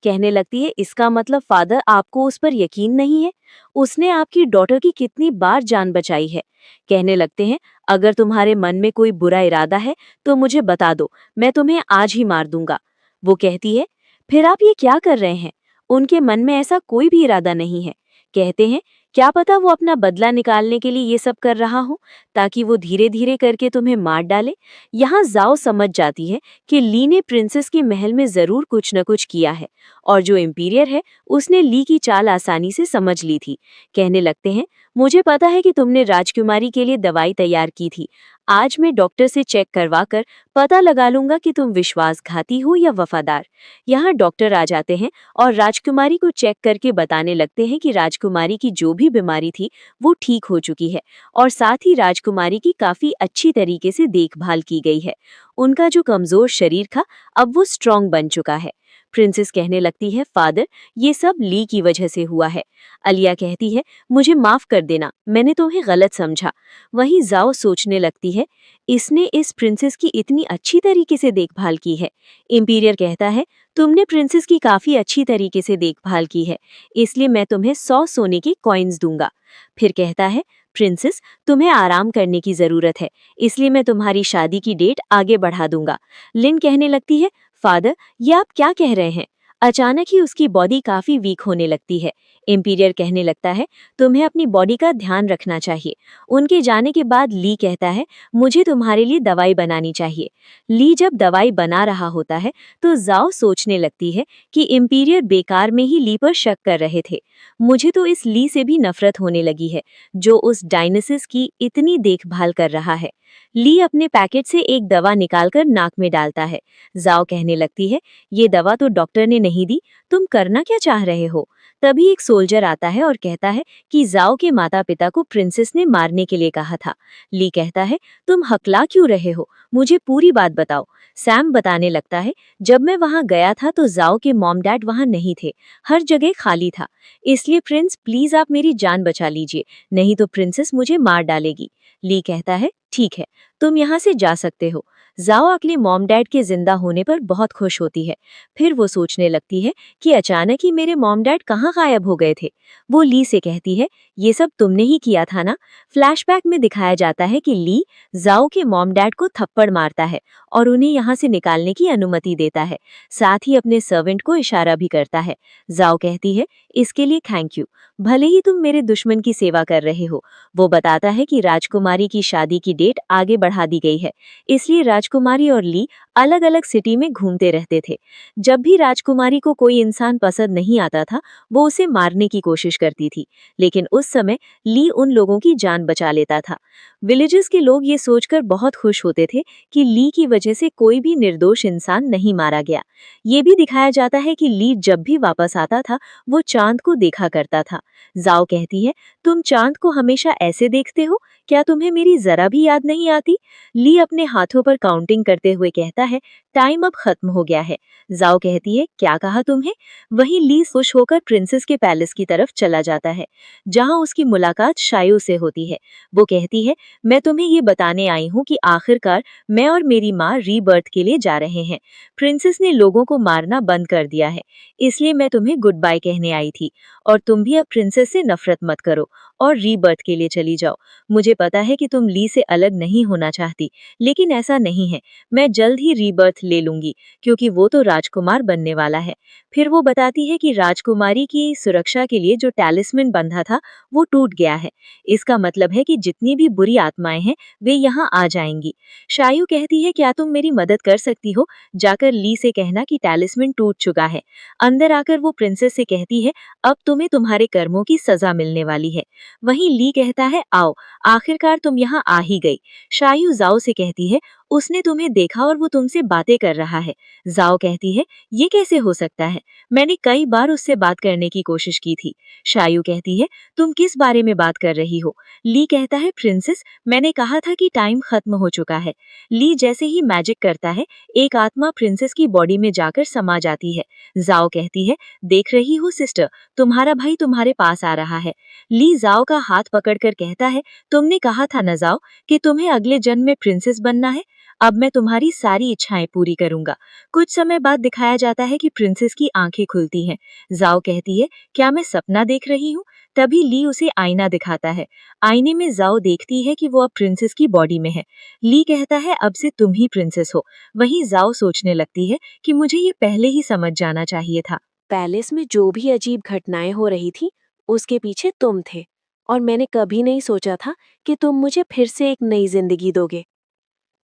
कहने लगती है, इसका मतलब फादर, आपको उस पर यकीन नहीं है? उसने आपकी डॉटर की कितनी बार जान बचाई है। कहने लगते हैं, अगर तुम्हारे मन में कोई बुरा इरादा है तो मुझे बता दो, मैं तुम्हें आज ही मार दूंगा। वो कहती है, फिर आप ये क्या कर रहे हैं? उनके मन में ऐसा कोई भी इरादा नहीं है। कहते हैं, क्या पता वो अपना बदला निकालने के लिए ये सब कर रहा हो, ताकि वो धीरे धीरे करके तुम्हें मार डाले। यहाँ जाओ समझ जाती है कि ली ने प्रिंसेस के महल में जरूर कुछ न कुछ किया है, और जो इंपीरियर है उसने ली की चाल आसानी से समझ ली थी। कहने लगते हैं, मुझे पता है कि तुमने राजकुमारी के लिए दवाई तैयार की थी। आज मैं डॉक्टर से चेक करवा कर पता लगा लूंगा कि तुम विश्वासघाती हो या वफादार। यहाँ डॉक्टर आ जाते हैं और राजकुमारी को चेक करके बताने लगते हैं कि राजकुमारी की जो भी बीमारी थी वो ठीक हो चुकी है, और साथ ही राजकुमारी की काफी अच्छी तरीके से देखभाल की गई है। उनका जो कमजोर शरीर था अब वो स्ट्रांग बन चुका है। प्रिंसेस कहने लगती है, फादर, ये सब ली की वजह से हुआ है। अलिया कहती है, मुझे माफ कर देना, मैंने तुम्हें गलत समझा। वहीं जाओ सोचने लगती है, इसने इस प्रिंसेस की इतनी अच्छी तरीके से देखभाल की है। इंपीरियर कहता है, तुमने प्रिंसेस की काफी अच्छी तरीके से देखभाल की है, इसलिए मैं तुम्हें 100 सोने की कॉइन्स दूंगा। फिर कहता है, प्रिंसेस, तुम्हें आराम करने की जरूरत है, इसलिए मैं तुम्हारी शादी की डेट आगे बढ़ा दूंगा। लिन कहने लगती है, फादर, ये आप क्या कह रहे हैं? अचानक ही उसकी बॉडी काफी वीक होने लगती है। इंपीरियर कहने लगता है, तुम्हें अपनी बॉडी का ध्यान रखना चाहिए। उनके जाने के बाद ली कहता है, मुझे तुम्हारे लिए दवाई बनानी चाहिए। ली जब दवाई बना रहा होता है तो जाओ सोचने लगती है कि इंपीरियर बेकार में ही ली पर शक कर रहे थे। मुझे तो इस ली से भी नफरत होने लगी है, जो उस डायनासिस की इतनी देखभाल कर रहा है। ली अपने पैकेट से एक दवा निकालकर नाक में डालता है। जाओ कहने लगती है, ये दवा तो डॉक्टर ने नहीं दी, तुम करना क्या चाह रहे हो? तभी एक सोल्जर आता है और कहता है कि जाओ के माता पिता को प्रिंसेस ने मारने के लिए कहा था। ली कहता है, तुम हकला क्यों रहे हो, मुझे पूरी बात बताओ। सैम बताने लगता है, जब मैं वहां गया था तो जाओ के मॉम डैड वहां नहीं थे, हर जगह खाली था। इसलिए प्रिंस प्लीज आप मेरी जान बचा लीजिए, नहीं तो प्रिंसेस मुझे मार डालेगी। ली कहता है, ठीक है, तुम यहाँ से जा सकते हो। जाओ अपने मॉम डैड के जिंदा होने पर बहुत खुश होती है। फिर वो सोचने लगती है कि अचानक ही मेरे मॉम डैड कहाँ गायब हो गए थे। वो ली से कहती है, ये सब तुमने ही किया था ना। फ्लैशबैक में दिखाया जाता है कि ली जाओ के मॉम डैड को थप्पड़ मारता है और उन्हें यहाँ से निकालने की अनुमति देता है। साथ ही अपने सर्वेंट को इशारा भी करता है। जाओ कहती है, इसके लिए थैंक यू, भले ही तुम मेरे दुश्मन की सेवा कर रहे हो। वो बताता है कि राजकुमारी की शादी की डेट आगे बढ़ा दी गई है, इसलिए राजकुमारी और ली अलग अलग सिटी में घूमते रहते थे। जब भी राजकुमारी को कोई इंसान पसंद नहीं आता था, वो उसे मारने की कोशिश करती थी, लेकिन उस समय ली उन लोगों की जान बचा लेता था। विलेजेस के लोग ये सोचकर बहुत खुश होते थे कि ली की वजह से कोई भी निर्दोष इंसान नहीं मारा गया। ये भी दिखाया जाता है कि ली जब भी वापस आता था, वो चांद को देखा करता था। जाओ कहती है, तुम चांद को हमेशा ऐसे देखते हो, क्या तुम्हें मेरी जरा भी याद नहीं आती? ली अपने हाथों पर काउंटिंग करते हुए कहता है, टाइम अब खत्म हो गया है। जाओ कहती है, क्या कहा तुम्हें? वहीं ली खुश होकर प्रिंसेस के पैलेस की तरफ चला जाता है, जहां उसकी मुलाकात शायू से होती है। वो कहती है, मैं तुम्हें ये बताने आई हूँ कि आखिरकार मैं और मेरी माँ रीबर्थ के लिए जा रहे हैं। प्रिंसेस ने लोगों को मारना बंद कर दिया है, इसलिए मैं तुम्हें गुड बाय कहने आई थी। और तुम भी अब प्रिंसेस से नफरत मत करो और रीबर्थ के लिए चली जाओ। मुझे पता है कि तुम ली से अलग नहीं होना चाहती, लेकिन ऐसा नहीं है। मैं जल्द ही रीबर्थ ले लूंगी, क्योंकि वो तो राजकुमार बनने वाला है। फिर वो बताती है कि राजकुमारी की सुरक्षा के लिए जो टैलिस्मन बंधा था, वो टूट गया है। इसका मतलब है कि जितनी भी बुरी आत्माएं हैं, वे यहाँ आ जाएंगी। शायू कहती है, क्या तुम मेरी मदद कर सकती हो? जाकर ली से कहना कि टैलिस्मन टूट चुका है। अंदर आकर वो प्रिंसेस से कहती है, अब तुम्हें तुम्हारे कर्मों की सजा मिलने वाली है। वहीं ली कहता है, आओ, आखिरकार तुम यहाँ आ ही गई। शायू जाओ से कहती है, उसने तुम्हें देखा और वो तुमसे बातें कर रहा है। जाओ कहती है, ये कैसे हो सकता है? मैंने कई बार उससे बात करने की कोशिश की थी। शायू कहती है, तुम किस बारे में बात कर रही हो? ली कहता है, प्रिंसेस, मैंने कहा था कि टाइम खत्म हो चुका है। ली जैसे ही मैजिक करता है, एक आत्मा प्रिंसेस की बॉडी में जाकर समा जाती है। जाओ कहती है, देख रही हो सिस्टर, तुम्हारा भाई तुम्हारे पास आ रहा है। ली जाओ का हाथ पकड़कर कहता है, तुमने कहा था न जाओ कि तुम्हें अगले जन्म में प्रिंसेस बनना है। अब मैं तुम्हारी सारी इच्छाएं पूरी करूंगा। कुछ समय बाद दिखाया जाता है कि प्रिंसेस की आंखें खुलती हैं। जाओ कहती है, क्या मैं सपना देख रही हूँ? तभी ली उसे आईना दिखाता है। आईने में जाओ देखती है कि वो अब प्रिंसेस की बॉडी में है। ली कहता है, अब से तुम ही प्रिंसेस हो। वहीं जाओ सोचने लगती है कि मुझे ये पहले ही समझ जाना चाहिए था। पैलेस में जो भी अजीब घटनाएं हो रही थी, उसके पीछे तुम थे, और मैंने कभी नहीं सोचा था कि तुम मुझे फिर से एक नई जिंदगी दोगे।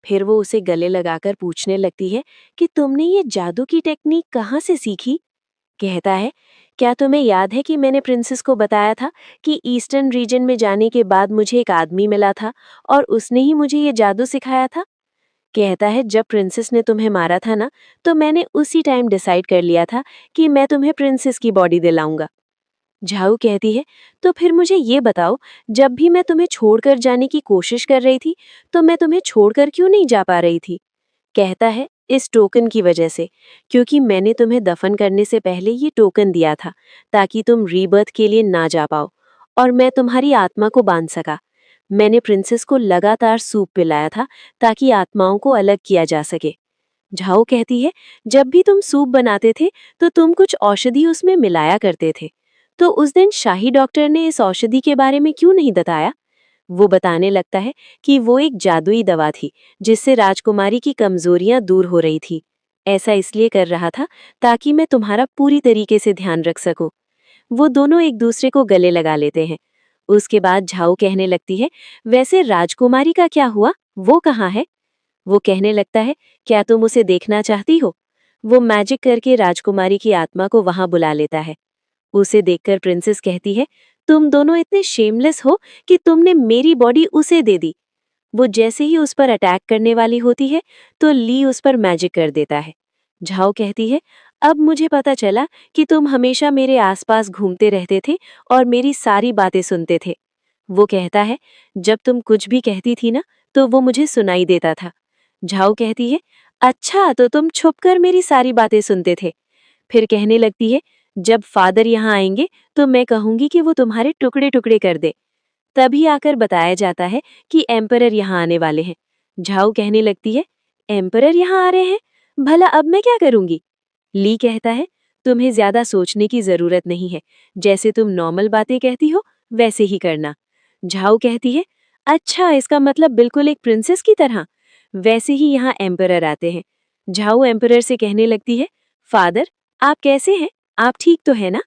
फिर वो उसे गले लगाकर पूछने लगती है कि तुमने ये जादू की टेक्निक कहाँ से सीखी? कहता है, क्या तुम्हें याद है कि मैंने प्रिंसेस को बताया था कि ईस्टर्न रीजन में जाने के बाद मुझे एक आदमी मिला था और उसने ही मुझे ये जादू सिखाया था? कहता है, जब प्रिंसेस ने तुम्हें मारा था ना, तो मैंने उसी टाइम डिसाइड कर लिया था कि मैं तुम्हें प्रिंसेस की बॉडी दिलाऊंगा। झाऊ कहती है, तो फिर मुझे ये बताओ, जब भी मैं तुम्हें छोड़कर जाने की कोशिश कर रही थी, तो मैं तुम्हें छोड़कर क्यों नहीं जा पा रही थी? कहता है, इस टोकन की वजह से, क्योंकि मैंने तुम्हें दफन करने से पहले ये टोकन दिया था, ताकि तुम रीबर्थ के लिए ना जा पाओ, और मैं तुम्हारी आत्मा को बांध सका। मैंने प्रिंसेस को लगातार सूप पिलाया था, ताकि आत्माओं को अलग किया जा सके। झाओ कहती है, जब भी तुम सूप बनाते थे, तो तुम कुछ औषधि उसमें मिलाया करते थे। तो उस दिन शाही डॉक्टर ने इस औषधि के बारे में क्यों नहीं बताया? वो बताने लगता है कि वो एक जादुई दवा थी, जिससे राजकुमारी की कमजोरियां दूर हो रही थी। ऐसा इसलिए कर रहा था ताकि मैं तुम्हारा पूरी तरीके से ध्यान रख सकूं। वो दोनों एक दूसरे को गले लगा लेते हैं। उसके बाद झाऊ कहने लगती है, वैसे राजकुमारी का क्या हुआ? वो कहाँ है? वो कहने लगता है, क्या तुम उसे देखना चाहती हो? वो मैजिक करके राजकुमारी की आत्मा को वहां बुला लेता है। उसे देखकर प्रिंसेस कहती है, तुम दोनों इतने शेमलेस हो कि तुमने मेरी बॉडी उसे दे दी। वो जैसे ही उस पर अटैक करने वाली होती है, तो ली उस पर मैजिक कर देता है। झाओ कहती है, अब मुझे पता चला कि तुम हमेशा मेरे आसपास घूमते रहते थे और मेरी सारी बातें सुनते थे। वो कहता है, जब तुम कुछ भी कहती थी ना, तो वो मुझे सुनाई देता था। झाओ कहती है, अच्छा तो तुम छुपकर मेरी सारी बातें सुनते थे। फिर कहने लगती है, जब फादर यहाँ आएंगे तो मैं कहूंगी कि वो तुम्हारे टुकड़े टुकड़े कर दे। तभी आकर बताया जाता है कि एम्परर यहाँ आने वाले हैं। झाओ कहने लगती है, एम्परर यहाँ आ रहे हैं? भला अब मैं क्या करूंगी? ली कहता है, तुम्हें ज्यादा सोचने की जरूरत नहीं है। जैसे तुम नॉर्मल बातें कहती हो वैसे ही करना। झाओ कहती है, अच्छा इसका मतलब बिल्कुल एक प्रिंसेस की तरह। वैसे ही यहाँ एम्परर आते हैं। झाओ एम्परर से कहने लगती है, फादर आप कैसे हैं? आप ठीक तो है ना?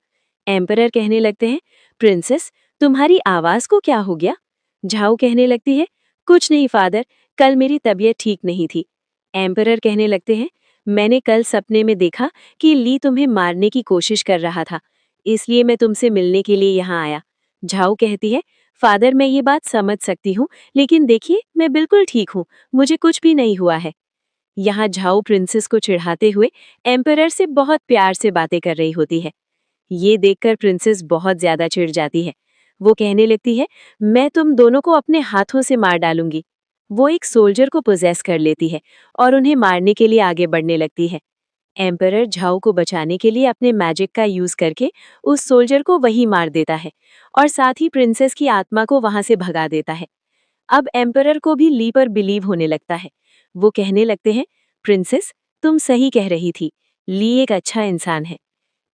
एम्परर कहने लगते हैं, प्रिंसेस तुम्हारी आवाज को क्या हो गया? झाओ कहने लगती है, कुछ नहीं फादर, कल मेरी तबीयत ठीक नहीं थी। एम्परर कहने लगते हैं, मैंने कल सपने में देखा कि ली तुम्हें मारने की कोशिश कर रहा था, इसलिए मैं तुमसे मिलने के लिए यहाँ आया। झाओ कहती है, फादर मैं ये बात समझ सकती हूँ, लेकिन देखिए मैं बिल्कुल ठीक हूँ, मुझे कुछ भी नहीं हुआ है। यहाँ झाओ प्रिंसेस को चिढ़ाते हुए एम्परर से बहुत प्यार से बातें कर रही होती है। ये देखकर प्रिंसेस बहुत ज्यादा चिढ़ जाती है। वो कहने लगती है, मैं तुम दोनों को अपने हाथों से मार डालूंगी। वो एक सोल्जर को पोजेस कर लेती है और उन्हें मारने के लिए आगे बढ़ने लगती है। एम्परर झाओ को बचाने के लिए अपने मैजिक का यूज करके उस सोल्जर को वहीं मार देता है और साथ ही प्रिंसेस की आत्मा को वहां से भगा देता है। अब एम्परर को भी ली पर बिलीव होने लगता है। वो कहने लगते हैं, प्रिंसेस तुम सही कह रही थी, ली एक अच्छा इंसान है।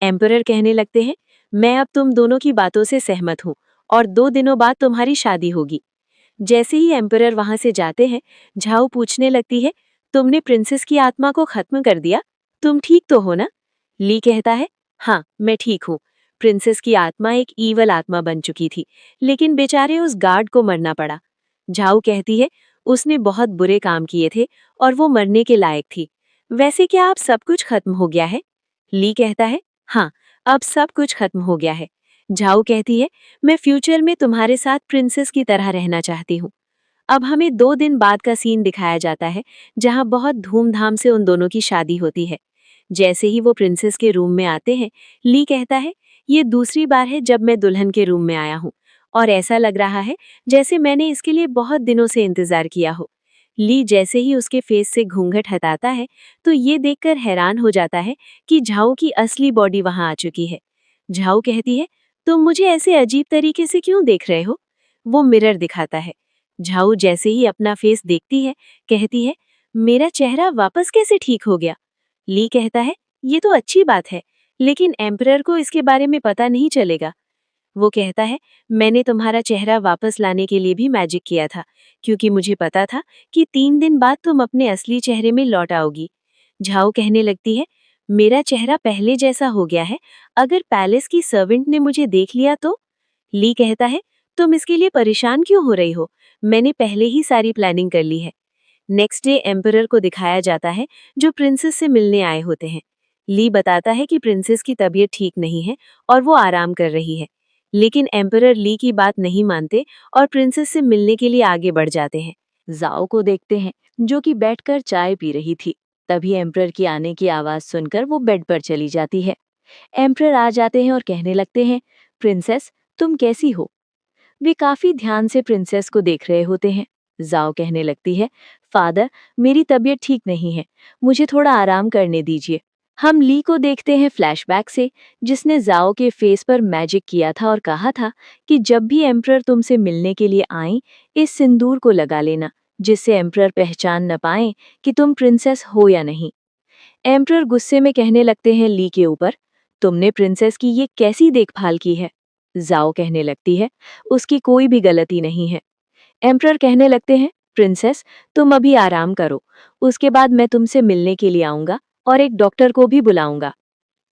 एम्परर कहने लगते हैं, मैं अब तुम दोनों की बातों से सहमत हूँ और 2 दिनों बाद तुम्हारी शादी होगी। जैसे ही एम्परर वहां से जाते हैं, झाओ पूछने लगती है, तुमने प्रिंसेस की आत्मा को खत्म कर दिया? तुम ठीक तो हो ना? ली कहता है, हाँ मैं ठीक हूँ। प्रिंसेस की आत्मा एक ईवल आत्मा बन चुकी थी, लेकिन बेचारे उस गार्ड को मरना पड़ा। झाओ कहती है, उसने बहुत बुरे काम किए थे और वो मरने के लायक थी। वैसे क्या अब सब कुछ खत्म हो गया है? ली कहता है, हाँ अब सब कुछ खत्म हो गया है। झाओ कहती है, मैं फ्यूचर में तुम्हारे साथ प्रिंसेस की तरह रहना चाहती हूँ। अब हमें 2 दिन बाद का सीन दिखाया जाता है, जहाँ बहुत धूमधाम से उन दोनों की शादी होती है। जैसे ही वो प्रिंसेस के रूम में आते हैं, ली कहता है, ये दूसरी बार है जब मैं दुल्हन के रूम में आया हूँ और ऐसा लग रहा है जैसे मैंने इसके लिए बहुत दिनों से इंतजार किया हो। ली जैसे ही उसके फेस से घूंघट हटाता है, तो ये देखकर हैरान हो जाता है कि झाओ की असली बॉडी वहां आ चुकी है। झाओ कहती है, तुम मुझे ऐसे अजीब तरीके से क्यों देख रहे हो? वो मिरर दिखाता है। झाऊ जैसे ही अपना फेस देखती है, कहती है, मेरा चेहरा वापस कैसे ठीक हो गया? ली कहता है, ये तो अच्छी बात है, लेकिन एम्परर को इसके बारे में पता नहीं चलेगा। वो कहता है, मैंने तुम्हारा चेहरा वापस लाने के लिए भी मैजिक किया था, क्योंकि मुझे पता था कि 3 दिन बाद तुम अपने असली चेहरे में लौट आओगी। झाओ कहने लगती है, मेरा चेहरा पहले जैसा हो गया है, अगर पैलेस की सर्वेंट ने मुझे देख लिया तो? ली कहता है, तुम इसके लिए परेशान क्यों हो रही हो? मैंने पहले ही सारी प्लानिंग कर ली है। नेक्स्ट डे एम्परर को दिखाया जाता है, जो प्रिंसेस से मिलने आए होते हैं। ली बताता है कि प्रिंसेस की तबीयत ठीक नहीं है और वो आराम कर रही है। लेकिन एम्परर ली की बात नहीं मानते और प्रिंसेस से मिलने के लिए आगे बढ़ जाते हैं। जाओ को देखते हैं, जो कि बैठकर चाय पी रही थी। तभी एम्परर की आने की आवाज सुनकर वो बेड पर चली जाती है। एम्परर आ जाते हैं और कहने लगते हैं, प्रिंसेस तुम कैसी हो? वे काफी ध्यान से प्रिंसेस को देख रहे होते हैं। जाओ कहने लगती है, फादर मेरी तबीयत ठीक नहीं है, मुझे थोड़ा आराम करने दीजिए। हम ली को देखते हैं फ्लैशबैक से, जिसने जाओ के फेस पर मैजिक किया था और कहा था कि जब भी एम्परर तुमसे मिलने के लिए आए, इस सिंदूर को लगा लेना, जिससे एम्परर पहचान न पाए कि तुम प्रिंसेस हो या नहीं। एम्परर गुस्से में कहने लगते हैं ली के ऊपर, तुमने प्रिंसेस की ये कैसी देखभाल की है? जाओ कहने लगती है, उसकी कोई भी गलती नहीं है। एम्परर कहने लगते हैं, प्रिंसेस तुम अभी आराम करो, उसके बाद मैं तुमसे मिलने के लिए आऊंगा और एक डॉक्टर को भी बुलाऊंगा।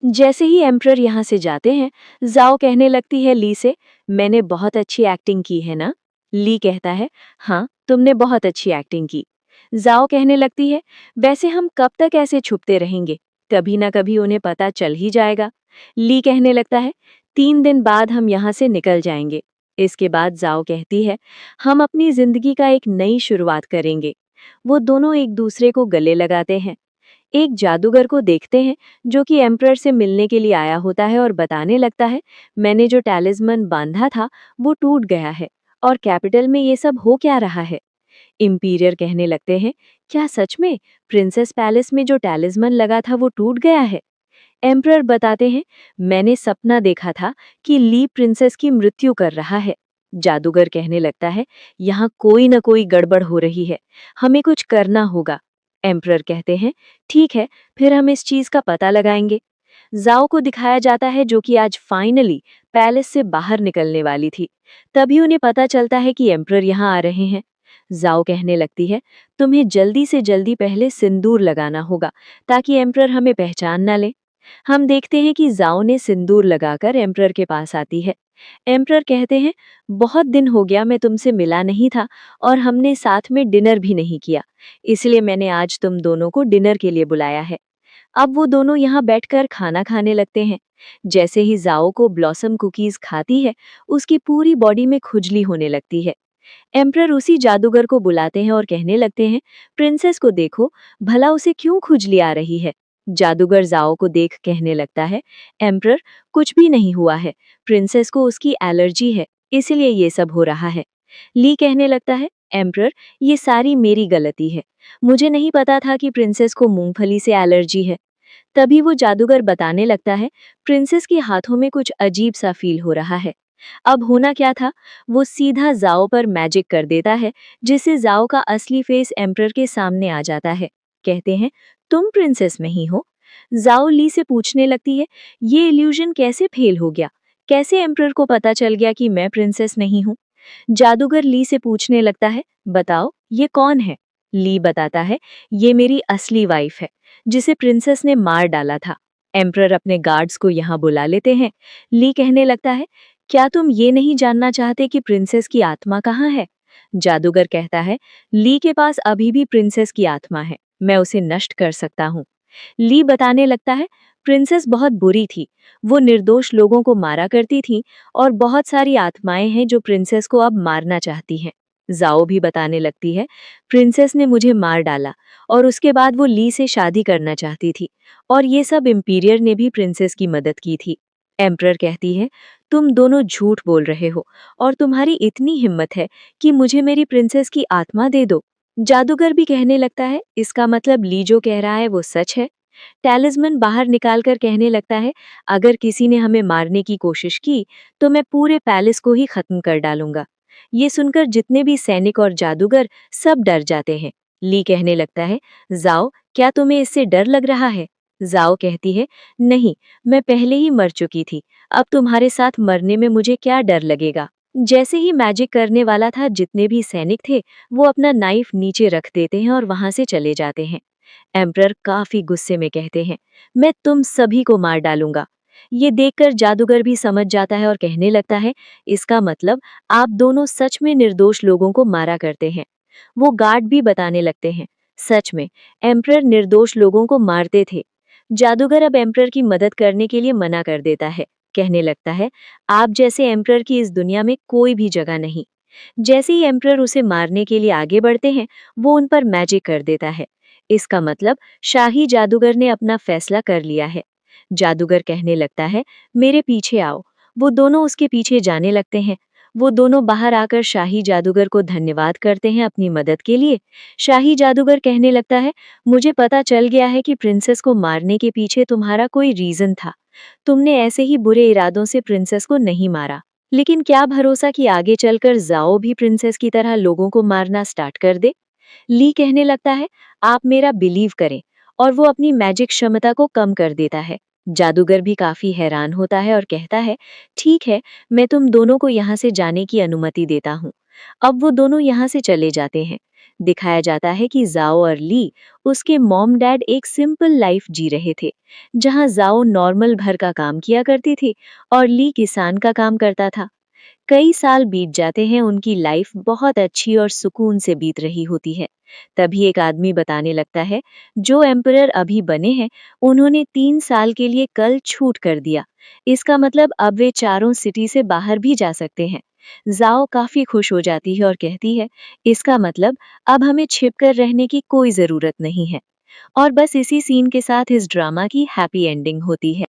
जैसे ही एम्परर यहाँ से जाते हैं, जाओ कहने लगती है ली से, मैंने बहुत अच्छी एक्टिंग की है ना? ली कहता है, हाँ तुमने बहुत अच्छी एक्टिंग की। जाओ कहने लगती है, वैसे हम कब तक ऐसे छुपते रहेंगे, कभी ना कभी उन्हें पता चल ही जाएगा। ली कहने लगता है, 3 दिन बाद हम यहाँ से निकल जाएंगे। इसके बाद जाओ कहती है, हम अपनी जिंदगी का एक नई शुरुआत करेंगे। वो दोनों एक दूसरे को गले लगाते हैं। एक जादूगर को देखते हैं जो कि एम्परर से मिलने के लिए आया होता है और बताने लगता है, मैंने जो टैलिस्मन बांधा था वो टूट गया है और कैपिटल में ये सब हो क्या रहा है। इंपीरियर कहने लगते हैं, क्या सच में प्रिंसेस पैलेस में जो टैलिस्मन लगा था वो टूट गया है। एम्परर बताते हैं, मैंने सपना देखा था कि ली प्रिंसेस की मृत्यु कर रहा है। जादूगर कहने लगता है, यहाँ कोई न कोई गड़बड़ हो रही है, हमें कुछ करना होगा। एम्परर कहते हैं, ठीक है, फिर हम इस चीज का पता लगाएंगे। जाओ को दिखाया जाता है जो कि आज फाइनली पैलेस से बाहर निकलने वाली थी। तभी उन्हें पता चलता है कि एम्परर यहाँ आ रहे हैं। जाओ कहने लगती है, तुम्हें जल्दी से जल्दी पहले सिंदूर लगाना होगा ताकि एम्परर हमें पहचान ना ले। हम देखते हैं कि जाओ ने सिंदूर लगाकर एम्परर के पास आती है। एम्परर कहते हैं, बहुत दिन हो गया मैं तुमसे मिला नहीं था और हमने साथ में डिनर भी नहीं किया, इसलिए मैंने आज तुम दोनों को डिनर के लिए बुलाया है। अब वो दोनों यहाँ बैठकर खाना खाने लगते हैं। जैसे ही जाओ को ब्लॉसम कुकीज खाती है, उसकी पूरी बॉडी में खुजली होने लगती है। एम्परर उसी जादूगर को बुलाते हैं और कहने लगते हैं, प्रिंसेस को देखो, भला उसे क्यों खुजली आ रही है। जादूगर जाओ को देख कहने लगता है, एम्परर, कुछ भी नहीं हुआ है, प्रिंसेस को उसकी एलर्जी है, इसलिए ये सब हो रहा है। ली कहने लगता है, एम्परर, ये सारी मेरी गलती है, मुझे नहीं पता था कि प्रिंसेस को मूंगफली से एलर्जी है। तभी वो जादूगर बताने लगता है, प्रिंसेस के हाथों में कुछ अजीब सा फील हो रहा है। अब होना क्या था, वो सीधा जाओ पर मैजिक कर देता है, जिससे जाओ का असली फेस एम्परर के सामने आ जाता है। कहते हैं, तुम प्रिंसेस नहीं हो। जाओ ली से पूछने लगती है, ये इल्यूजन कैसे फेल हो गया, कैसे एम्परर को पता चल गया कि मैं प्रिंसेस नहीं हूँ। जादूगर ली से पूछने लगता है, बताओ ये कौन है। ली बताता है, ये मेरी असली वाइफ है, जिसे प्रिंसेस ने मार डाला था। एम्परर अपने गार्ड्स को यहाँ बुला लेते हैं। ली कहने लगता है, क्या तुम ये नहीं जानना चाहते कि प्रिंसेस की आत्मा कहाँ है। जादूगर कहता है, ली के पास अभी भी प्रिंसेस की आत्मा है, मैं उसे नष्ट कर सकता हूँ। ली बताने लगता है, प्रिंसेस बहुत बुरी थी, वो निर्दोष लोगों को मारा करती थी और बहुत सारी आत्माएं हैं जो प्रिंसेस को अब मारना चाहती हैं। जाओ भी बताने लगती है, प्रिंसेस ने मुझे मार डाला और उसके बाद वो ली से शादी करना चाहती थी और ये सब इंपीरियर ने भी प्रिंसेस की मदद की थी। एम्परर कहती है, तुम दोनों झूठ बोल रहे हो और तुम्हारी इतनी हिम्मत है कि मुझे मेरी प्रिंसेस की आत्मा दे दो। जादूगर भी कहने लगता है, इसका मतलब ली जो कह रहा है वो सच है। टैलिस्मन बाहर निकालकर कहने लगता है, अगर किसी ने हमें मारने की कोशिश की तो मैं पूरे पैलेस को ही खत्म कर डालूंगा। ये सुनकर जितने भी सैनिक और जादूगर सब डर जाते हैं। ली कहने लगता है, जाओ, क्या तुम्हें इससे डर लग रहा है। जाओ कहती है, नहीं, मैं पहले ही मर चुकी थी, अब तुम्हारे साथ मरने में मुझे क्या डर लगेगा। जैसे ही मैजिक करने वाला था, जितने भी सैनिक थे वो अपना नाइफ नीचे रख देते हैं और वहां से चले जाते हैं। एम्परर काफी गुस्से में कहते हैं, मैं तुम सभी को मार डालूंगा। ये देखकर जादूगर भी समझ जाता है और कहने लगता है, इसका मतलब आप दोनों सच में निर्दोष लोगों को मारा करते हैं। वो गार्ड भी बताने लगते हैं, सच में एम्परर निर्दोष लोगों को मारते थे। जादूगर अब एम्परर की मदद करने के लिए मना कर देता है। कहने लगता है, आप जैसे एम्परर की इस दुनिया में कोई भी जगह नहीं। जैसे ही एम्परर उसे मारने के लिए आगे बढ़ते हैं, वो उन पर मैजिक कर देता है। इसका मतलब शाही जादूगर ने अपना फैसला कर लिया है। जादूगर कहने लगता है, मेरे पीछे आओ। वो दोनों उसके पीछे जाने लगते हैं। वो दोनों बाहर आकर शाही जादूगर को धन्यवाद करते हैं अपनी मदद के लिए। शाही जादूगर कहने लगता है, मुझे पता चल गया है कि प्रिंसेस को मारने के पीछे तुम्हारा कोई रीजन था। तुमने ऐसे ही बुरे इरादों से प्रिंसेस को नहीं मारा, लेकिन क्या भरोसा कि आगे चलकर जाओ भी प्रिंसेस की तरह लोगों को मारना स्टार्ट कर दे। ली कहने लगता है, आप मेरा बिलीव करें, और वो अपनी मैजिक क्षमता को कम कर देता है। जादूगर भी काफी हैरान होता है और कहता है, ठीक है, मैं तुम दोनों को यहाँ से जाने की अनुमति देता हूँ। अब वो दोनों यहाँ से चले जाते हैं। दिखाया जाता है कि जाओ और ली, उसके मॉम डैड एक सिंपल लाइफ जी रहे थे, जहाँ जाओ नॉर्मल घर का काम किया करती थी और ली किसान का काम करता था। कई साल बीत जाते हैं, उनकी लाइफ बहुत अच्छी और सुकून से बीत रही होती है। तभी एक आदमी बताने लगता है, जो एम्परर अभी बने हैं, उन्होंने 3 साल के लिए कल छूट कर दिया। इसका मतलब अब वे चारों सिटी से बाहर भी जा सकते हैं। जाओ काफी खुश हो जाती है और कहती है, इसका मतलब अब हमें छिपकर रहने की कोई जरूरत नहीं है। और बस इसी सीन के साथ इस ड्रामा की हैप्पी एंडिंग होती है।